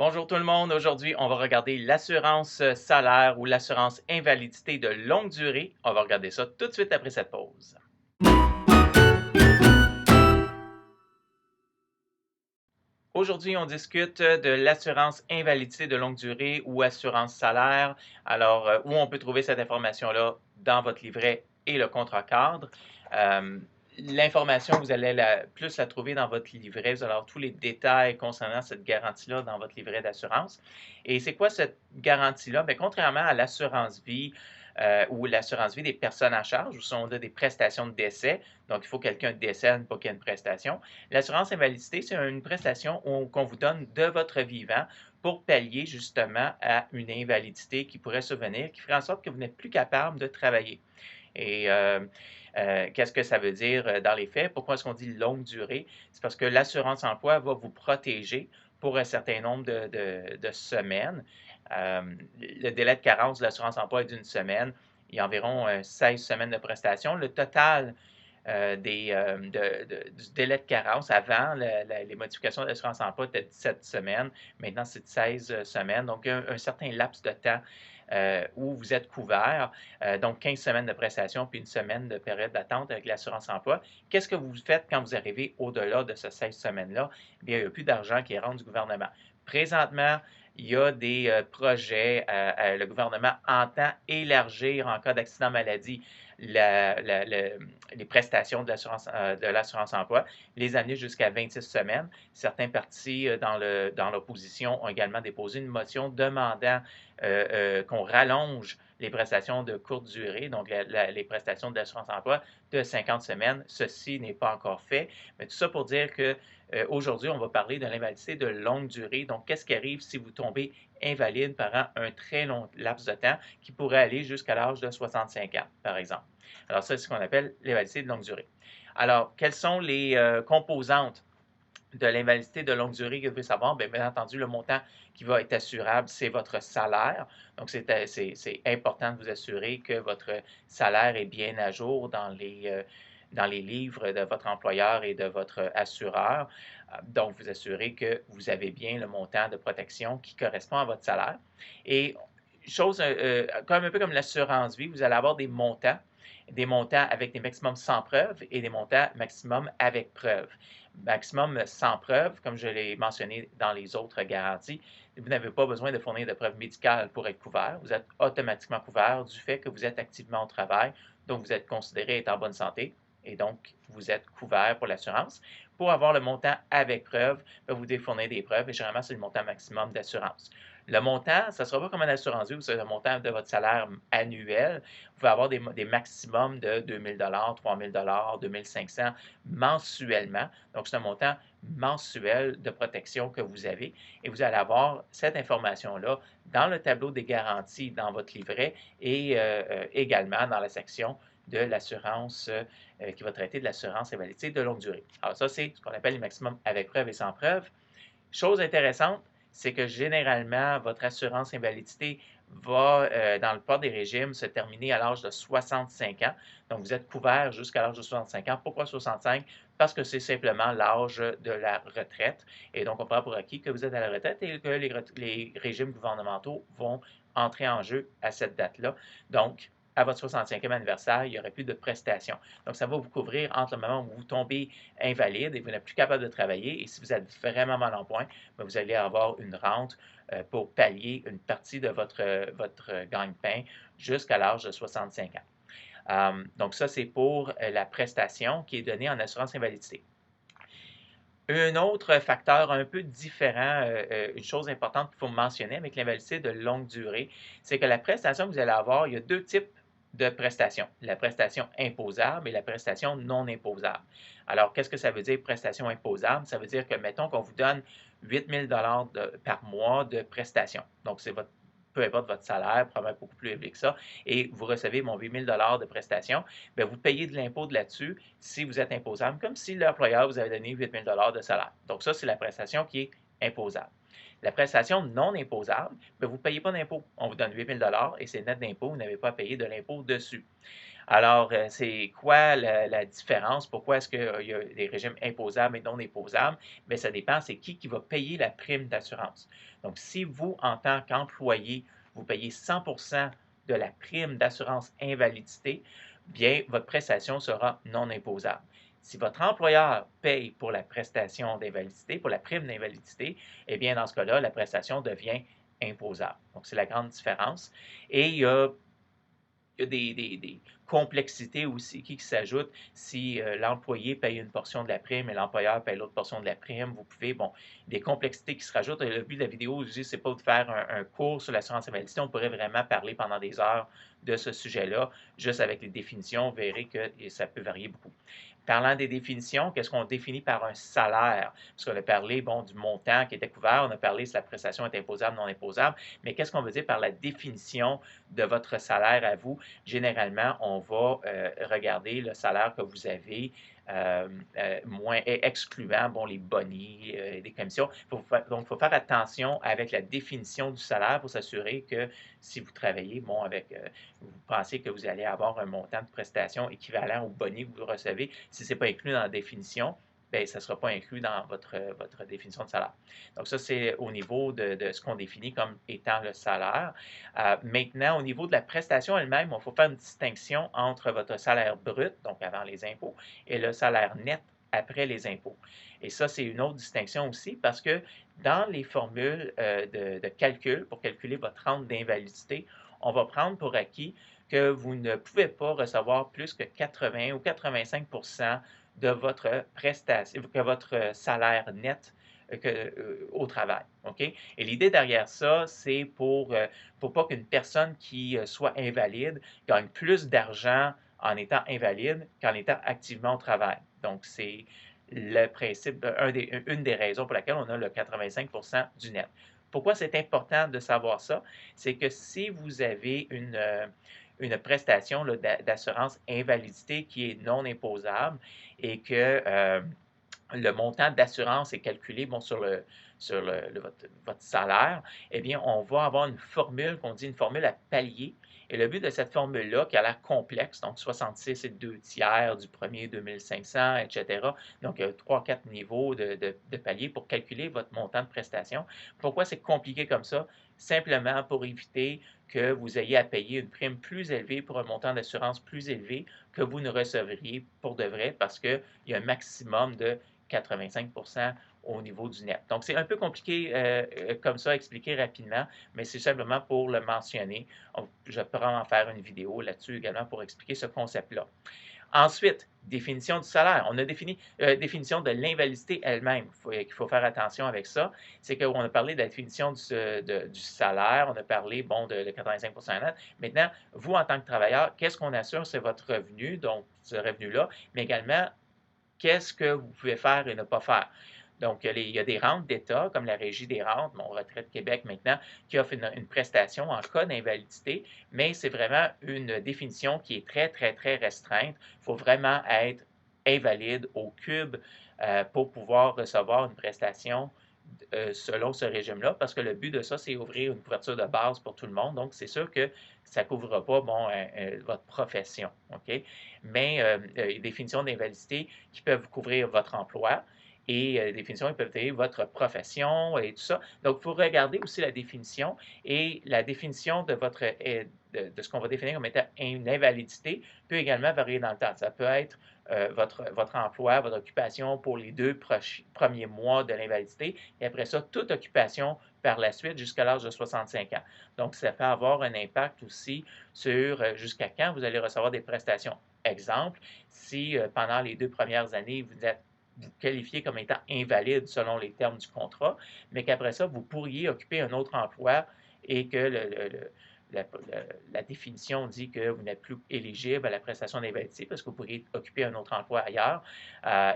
Bonjour tout le monde. Aujourd'hui, on va regarder l'assurance salaire ou l'assurance invalidité de longue durée. On va regarder ça tout de suite après cette pause. Aujourd'hui, on discute de l'assurance invalidité de longue durée ou assurance salaire. Alors, où on peut trouver cette information-là dans votre livret et le contrat cadre. Euh, L'information, vous allez plus la trouver dans votre livret. Vous allez avoir tous les détails concernant cette garantie-là dans votre livret d'assurance. Et c'est quoi cette garantie-là? Bien, contrairement à l'assurance vie ou l'assurance vie des personnes à charge, où on a des prestations de décès, donc il faut que quelqu'un décède pour qu'il y ait une prestation. L'assurance invalidité, c'est une prestation qu'on vous donne de votre vivant pour pallier justement à une invalidité qui pourrait survenir, qui ferait en sorte que vous n'êtes plus capable de travailler. Et qu'est-ce que ça veut dire dans les faits? Pourquoi est-ce qu'on dit longue durée? C'est parce que l'assurance emploi va vous protéger pour un certain nombre de semaines. Le délai de carence de l'assurance emploi est d'une semaine. Il y a environ 16 semaines de prestations. Le total du délai de carence avant les modifications de l'assurance emploi était de 17 semaines. Maintenant, c'est de 16 semaines. Donc, un certain laps de temps où vous êtes couvert. Donc, 15 semaines de prestation puis une semaine de période d'attente avec l'assurance emploi. Qu'est-ce que vous faites quand vous arrivez au-delà de ces 16 semaines-là? Bien, il n'y a plus d'argent qui rentre du gouvernement. Présentement, il y a des projets, le gouvernement entend élargir en cas d'accident maladie les prestations de l'assurance emploi, les amener jusqu'à 26 semaines. Certains partis dans l'opposition ont également déposé une motion demandant qu'on rallonge les prestations de courte durée, donc les prestations de l'assurance emploi de 50 semaines. Ceci n'est pas encore fait, mais tout ça pour dire que aujourd'hui, on va parler de l'invalidité de longue durée. Donc, qu'est-ce qui arrive si vous tombez invalide pendant un très long laps de temps qui pourrait aller jusqu'à l'âge de 65 ans, par exemple. Alors, ça, c'est ce qu'on appelle l'invalidité de longue durée. Alors, quelles sont les composantes de l'invalidité de longue durée que vous devez savoir? Bien entendu, le montant qui va être assurable, c'est votre salaire. Donc, c'est important de vous assurer que votre salaire est bien à jour dans les livres de votre employeur et de votre assureur. Donc, vous assurez que vous avez bien le montant de protection qui correspond à votre salaire. Et chose, comme un peu comme l'assurance vie, vous allez avoir des montants avec des maximums sans preuve et des montants maximum avec preuve. Maximum sans preuve, comme je l'ai mentionné dans les autres garanties, vous n'avez pas besoin de fournir de preuves médicales pour être couvert. Vous êtes automatiquement couvert du fait que vous êtes activement au travail, donc vous êtes considéré être en bonne santé et donc vous êtes couvert pour l'assurance. Pour avoir le montant avec preuve, vous devez fournir des preuves et généralement, c'est le montant maximum d'assurance. Le montant, ça ne sera pas comme une assurance vie où c'est le montant de votre salaire annuel. Vous pouvez avoir des maximums de 2 000 3 000 2 500 mensuellement. Donc, c'est un montant mensuel de protection que vous avez et vous allez avoir cette information-là dans le tableau des garanties dans votre livret et également dans la section de l'assurance qui va traiter de l'assurance invalidité de longue durée. Alors ça, c'est ce qu'on appelle les maximums avec preuve et sans preuve. Chose intéressante, c'est que généralement, votre assurance invalidité va, dans le plupart des régimes, se terminer à l'âge de 65 ans. Donc, vous êtes couvert jusqu'à l'âge de 65 ans. Pourquoi 65? Parce que c'est simplement l'âge de la retraite. Et donc, on prend pour acquis que vous êtes à la retraite et que les régimes gouvernementaux vont entrer en jeu à cette date-là. Donc, à votre 65e anniversaire, il n'y aurait plus de prestations. Donc, ça va vous couvrir entre le moment où vous tombez invalide et vous n'êtes plus capable de travailler. Et si vous êtes vraiment mal en point, vous allez avoir une rente pour pallier une partie de votre gagne-pain jusqu'à l'âge de 65 ans. Donc, ça, c'est pour la prestation qui est donnée en assurance invalidité. Un autre facteur un peu différent, une chose importante qu'il faut mentionner avec l'invalidité de longue durée, c'est que la prestation que vous allez avoir, il y a deux types de prestations, la prestation imposable et la prestation non imposable. Alors, qu'est-ce que ça veut dire prestation imposable? Ça veut dire que, mettons qu'on vous donne 8 000 par mois de prestation. Donc, c'est peu importe votre salaire, probablement beaucoup plus élevé que ça, et vous recevez 8 000 de prestations, bien, vous payez de l'impôt là-dessus si vous êtes imposable, comme si l'employeur vous avait donné 8 000 de salaire. Donc, ça, c'est la prestation qui est imposable. La prestation non imposable, bien, vous ne payez pas d'impôt. On vous donne 8 000 et c'est net d'impôt, vous n'avez pas à payer de l'impôt dessus. Alors, c'est quoi la différence? Pourquoi est-ce qu'il y a des régimes imposables et non imposables? Bien, ça dépend, c'est qui va payer la prime d'assurance. Donc, si vous, en tant qu'employé, vous payez 100 de la prime d'assurance invalidité, bien, votre prestation sera non imposable. Si votre employeur paye pour la prestation d'invalidité, pour la prime d'invalidité, eh bien, dans ce cas-là, la prestation devient imposable. Donc, c'est la grande différence. Et il y a des complexités aussi qui s'ajoutent. Si l'employé paye une portion de la prime et l'employeur paye l'autre portion de la prime, vous pouvez, bon, des complexités qui se rajoutent. Le but de la vidéo, je dis, c'est pas de faire un cours sur l'assurance invalidité. On pourrait vraiment parler pendant des heures de ce sujet-là, juste avec les définitions, vous verrez que ça peut varier beaucoup. Parlant des définitions, qu'est-ce qu'on définit par un salaire? Parce qu'on a parlé, bon, du montant qui était couvert, on a parlé si la prestation est imposable, non imposable, mais qu'est-ce qu'on veut dire par la définition de votre salaire à vous? Généralement, on va regarder le salaire que vous avez, moins excluant, bon, les bonnies, des commissions. Donc, il faut faire attention avec la définition du salaire pour s'assurer que si vous travaillez, bon, vous pensez que vous allez avoir un montant de prestation équivalent aux bonnies que vous recevez. Si ce n'est pas inclus dans la définition, bien, ça ne sera pas inclus dans votre définition de salaire. Donc, ça, c'est au niveau de ce qu'on définit comme étant le salaire. Maintenant, au niveau de la prestation elle-même, il faut faire une distinction entre votre salaire brut, donc avant les impôts, et le salaire net après les impôts. Et ça, c'est une autre distinction aussi parce que dans les formules de calcul, pour calculer votre rente d'invalidité, on va prendre pour acquis que vous ne pouvez pas recevoir plus que 80 ou 85 de votre prestation, que votre salaire net au travail. OK? Et l'idée derrière ça, c'est pour pas qu'une personne qui soit invalide gagne plus d'argent en étant invalide qu'en étant activement au travail. Donc, c'est le principe, une des raisons pour laquelle on a le 85 du net. Pourquoi c'est important de savoir ça? C'est que si vous avez une prestation d'assurance invalidité qui est non imposable et que le montant d'assurance est calculé bon, sur votre salaire, eh bien, on va avoir une formule qu'on dit une formule à palier. Et le but de cette formule-là, qui a l'air complexe, donc 66 et 2 tiers du premier 2500, etc. Donc, il y a 3-4 niveaux de paliers pour calculer votre montant de prestation. Pourquoi c'est compliqué comme ça? Simplement pour éviter que vous ayez à payer une prime plus élevée pour un montant d'assurance plus élevé que vous ne recevriez pour de vrai parce qu'il y a un maximum de 85 au niveau du net. Donc, c'est un peu compliqué comme ça à expliquer rapidement, mais c'est simplement pour le mentionner. Je pourrais en faire une vidéo là-dessus également pour expliquer ce concept-là. Ensuite, définition du salaire. On a défini définition de l'invalidité elle-même. Il faut faire attention avec ça. C'est qu'on a parlé de la définition du salaire, on a parlé, bon, de 85 net. Maintenant, vous, en tant que travailleur, qu'est-ce qu'on assure? C'est votre revenu, donc ce revenu-là, mais également, qu'est-ce que vous pouvez faire et ne pas faire? Donc, il y a des rentes d'État, comme la Régie des rentes, mon Retraite Québec maintenant, qui offre une prestation en cas d'invalidité, mais c'est vraiment une définition qui est très, très, très restreinte. Il faut vraiment être invalide au cube pour pouvoir recevoir une prestation selon ce régime-là, parce que le but de ça, c'est ouvrir une couverture de base pour tout le monde. Donc, c'est sûr que ça ne couvrira pas bon, votre profession. OK? Mais des définitions d'invalidité qui peuvent couvrir votre emploi et des définitions qui peuvent couvrir votre profession et tout ça. Donc, il faut regarder aussi la définition et la définition de votre de ce qu'on va définir comme étant une invalidité peut également varier dans le temps. Ça peut être votre emploi, votre occupation pour les 2 premiers mois de l'invalidité et après ça, toute occupation par la suite jusqu'à l'âge de 65 ans. Donc, ça peut avoir un impact aussi sur jusqu'à quand vous allez recevoir des prestations. Exemple, si pendant les 2 premières années, vous qualifié comme étant invalide selon les termes du contrat, mais qu'après ça, vous pourriez occuper un autre emploi et que la définition dit que vous n'êtes plus éligible à la prestation d'invalidité parce que vous pourriez occuper un autre emploi ailleurs,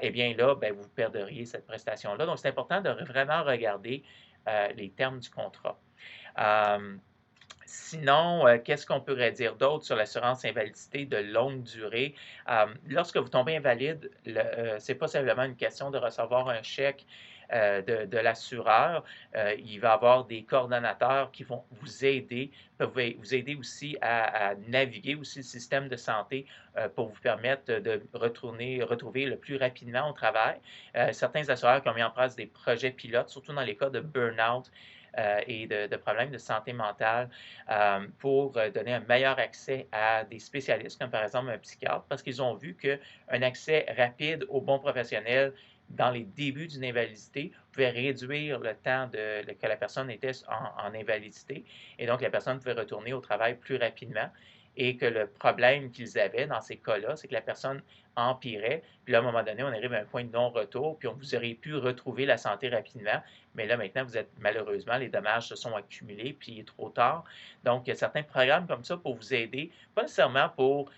eh bien là, bien, vous perdriez cette prestation-là. Donc, c'est important de vraiment regarder les termes du contrat. Sinon, qu'est-ce qu'on pourrait dire d'autre sur l'assurance invalidité de longue durée? Lorsque vous tombez invalide, ce n'est pas simplement une question de recevoir un chèque de l'assureur. Il va y avoir des coordonnateurs qui vont peuvent vous aider aussi à naviguer aussi le système de santé pour vous permettre de retrouver le plus rapidement au travail. Certains assureurs qui ont mis en place des projets pilotes, surtout dans les cas de burn-out et de problèmes de santé mentale, pour donner un meilleur accès à des spécialistes, comme par exemple un psychiatre, parce qu'ils ont vu qu'un accès rapide aux bons professionnels dans les débuts d'une invalidité pouvait réduire le temps que la personne était en invalidité, et donc la personne pouvait retourner au travail plus rapidement, et que le problème qu'ils avaient dans ces cas-là, c'est que la personne empirait, puis là, à un moment donné, on arrive à un point de non-retour, puis vous auriez pu retrouver la santé rapidement, mais là, maintenant, malheureusement, les dommages se sont accumulés, puis il est trop tard. Donc, il y a certains programmes comme ça pour vous aider, pas nécessairement pour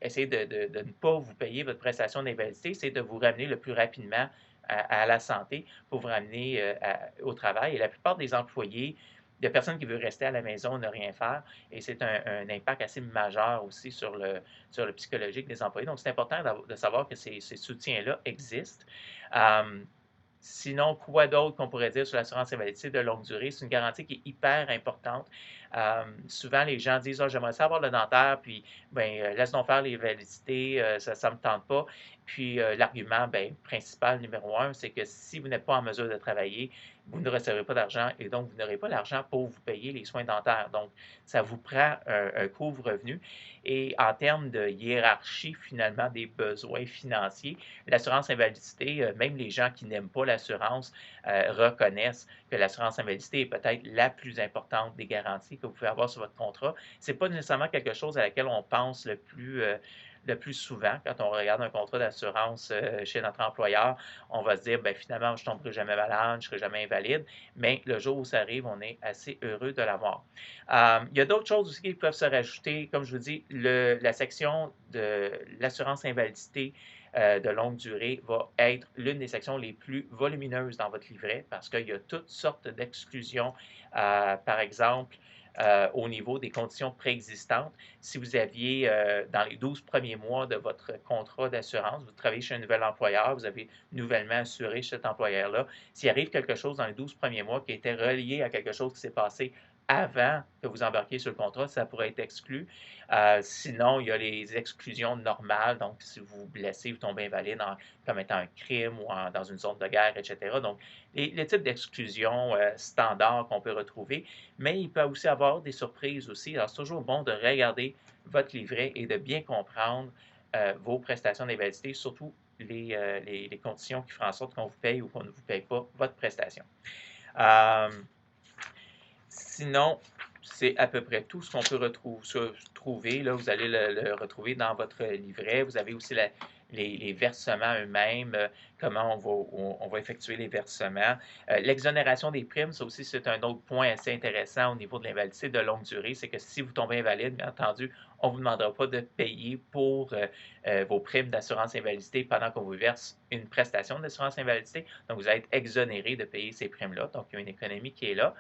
essayer de ne pas vous payer votre prestation d'invalidité, c'est de vous ramener le plus rapidement à la santé pour vous ramener au travail. Et la plupart des employés, de personnes qui veulent rester à la maison, ne rien faire, et c'est un impact assez majeur aussi sur le psychologique des employés. Donc, c'est important de savoir que ces soutiens-là existent. Euh, Sinon, quoi d'autre qu'on pourrait dire sur l'assurance invalidité de longue durée? C'est une garantie qui est hyper importante. Souvent, les gens disent: «Ah, j'aimerais ça avoir le dentaire, puis ben, laisse donc faire les validités, ça ne me tente pas.» Puis l'argument ben, principal numéro un, c'est que si vous n'êtes pas en mesure de travailler, vous ne recevrez pas d'argent et donc vous n'aurez pas l'argent pour vous payer les soins dentaires. Donc, ça vous prend un couvre-revenu. Et en termes de hiérarchie, finalement, des besoins financiers, l'assurance invalidité, même les gens qui n'aiment pas l'assurance reconnaissent que l'assurance invalidité est peut-être la plus importante des garanties que vous pouvez avoir sur votre contrat. Ce n'est pas nécessairement quelque chose à laquelle on pense le plus souvent quand on regarde un contrat d'assurance chez notre employeur. On va se dire, ben, finalement, je ne tomberai jamais malade, je ne serai jamais invalide, mais le jour où ça arrive, on est assez heureux de l'avoir. Il y a d'autres choses aussi qui peuvent se rajouter, comme je vous dis, la section de l'assurance invalidité de longue durée va être l'une des sections les plus volumineuses dans votre livret parce qu'il y a toutes sortes d'exclusions. Par exemple, au niveau des conditions préexistantes. Si vous aviez, dans les 12 premiers mois de votre contrat d'assurance, vous travaillez chez un nouvel employeur, vous avez nouvellement assuré chez cet employeur-là, s'il arrive quelque chose dans les 12 premiers mois qui était relié à quelque chose qui s'est passé avant que vous embarquiez sur le contrat, ça pourrait être exclu. Sinon, il y a les exclusions normales, donc si vous vous blessez, vous tombez invalide comme étant un crime ou dans une zone de guerre, etc. Donc, les types d'exclusions standards qu'on peut retrouver, mais il peut aussi avoir des surprises aussi. Alors, c'est toujours bon de regarder votre livret et de bien comprendre vos prestations d'invalidité, surtout les conditions qui feront en sorte qu'on vous paye ou qu'on ne vous paye pas votre prestation. Sinon, c'est à peu près tout ce qu'on peut trouver. Là, vous allez le retrouver dans votre livret. Vous avez aussi les versements eux-mêmes, comment on va effectuer les versements. L'exonération des primes, ça aussi, c'est un autre point assez intéressant au niveau de l'invalidité de longue durée. C'est que si vous tombez invalide, bien entendu, on ne vous demandera pas de payer pour vos primes d'assurance invalidité pendant qu'on vous verse une prestation d'assurance invalidité. Donc, vous allez être exonéré de payer ces primes-là. Donc, il y a une économie qui est là.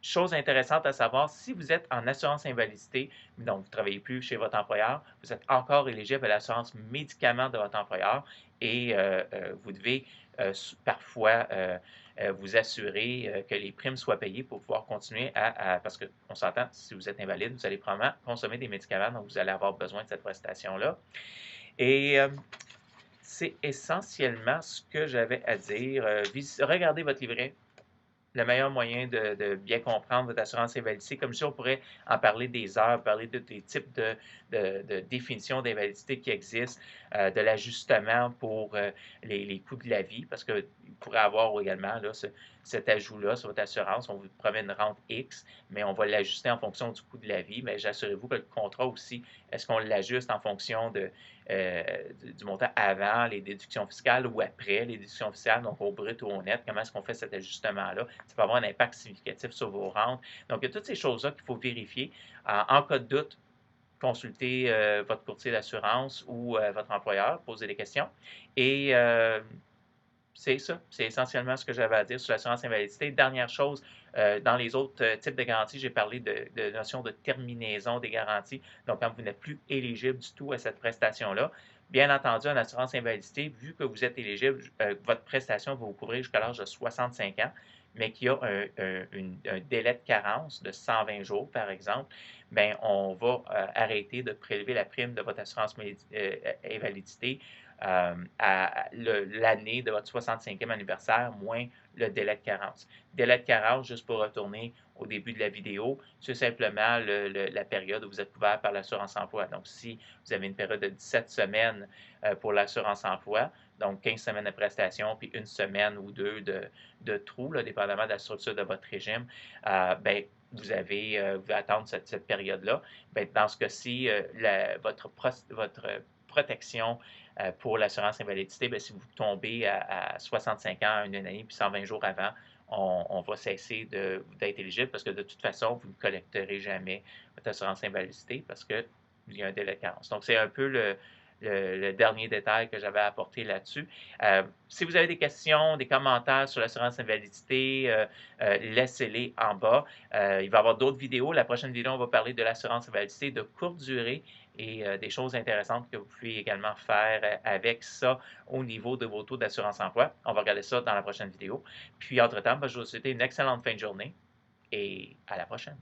Chose intéressante à savoir, si vous êtes en assurance invalidité, donc vous ne travaillez plus chez votre employeur, vous êtes encore éligible à l'assurance médicaments de votre employeur et vous devez parfois vous assurer que les primes soient payées pour pouvoir continuer parce qu'on s'entend, si vous êtes invalide, vous allez probablement consommer des médicaments, donc vous allez avoir besoin de cette prestation-là. Et c'est essentiellement ce que j'avais à dire. Regardez votre livret. Le meilleur moyen de bien comprendre votre assurance invalidité. Comme ça, on pourrait en parler des heures, parler des types de définitions d'invalidité qui existent, de l'ajustement pour les coûts de la vie, parce qu'il pourrait avoir également là, cet ajout-là sur votre assurance. On vous promet une rente X, mais on va l'ajuster en fonction du coût de la vie. Mais j'assurez-vous que le contrat aussi, est-ce qu'on l'ajuste en fonction du montant avant les déductions fiscales ou après les déductions fiscales, donc au brut ou au net, comment est-ce qu'on fait cet ajustement-là? Ça peut avoir un impact significatif sur vos rentes. Donc, il y a toutes ces choses-là qu'il faut vérifier. En cas de doute, consultez votre courtier d'assurance ou votre employeur, posez des questions. Et c'est ça, c'est essentiellement ce que j'avais à dire sur l'assurance invalidité. Dernière chose, dans les autres types de garanties, j'ai parlé de notion de terminaison des garanties. Donc, quand vous n'êtes plus éligible du tout à cette prestation-là, Bien entendu, en assurance invalidité, vu que vous êtes éligible, votre prestation va vous couvrir jusqu'à l'âge de 65 ans, mais qu'il y a un délai de carence de 120 jours, par exemple, bien, on va arrêter de prélever la prime de votre assurance invalidité à l'année de votre 65e anniversaire, moins le délai de carence. Délai de carence, juste pour retourner au début de la vidéo, c'est simplement la période où vous êtes couvert par l'assurance emploi. Donc, si vous avez une période de 17 semaines pour l'assurance emploi, donc 15 semaines de prestation, puis une semaine ou deux de trou, là, dépendamment de la structure de votre régime, ben, vous pouvez attendre cette période-là. Ben, dans ce cas-ci, votre protection pour l'assurance invalidité, bien, si vous tombez à 65 ans, une année, puis 120 jours avant, on va cesser d'être éligible parce que de toute façon, vous ne collecterez jamais votre assurance invalidité parce qu'il y a un délai de carence. Donc, c'est un peu le dernier détail que j'avais à apporter là-dessus. Si vous avez des questions, des commentaires sur l'assurance invalidité, laissez-les en bas. Il va y avoir d'autres vidéos. La prochaine vidéo, on va parler de l'assurance invalidité de courte durée et des choses intéressantes que vous pouvez également faire avec ça au niveau de vos taux d'assurance emploi. On va regarder ça dans la prochaine vidéo. Puis, entre-temps, je vous souhaite une excellente fin de journée et à la prochaine.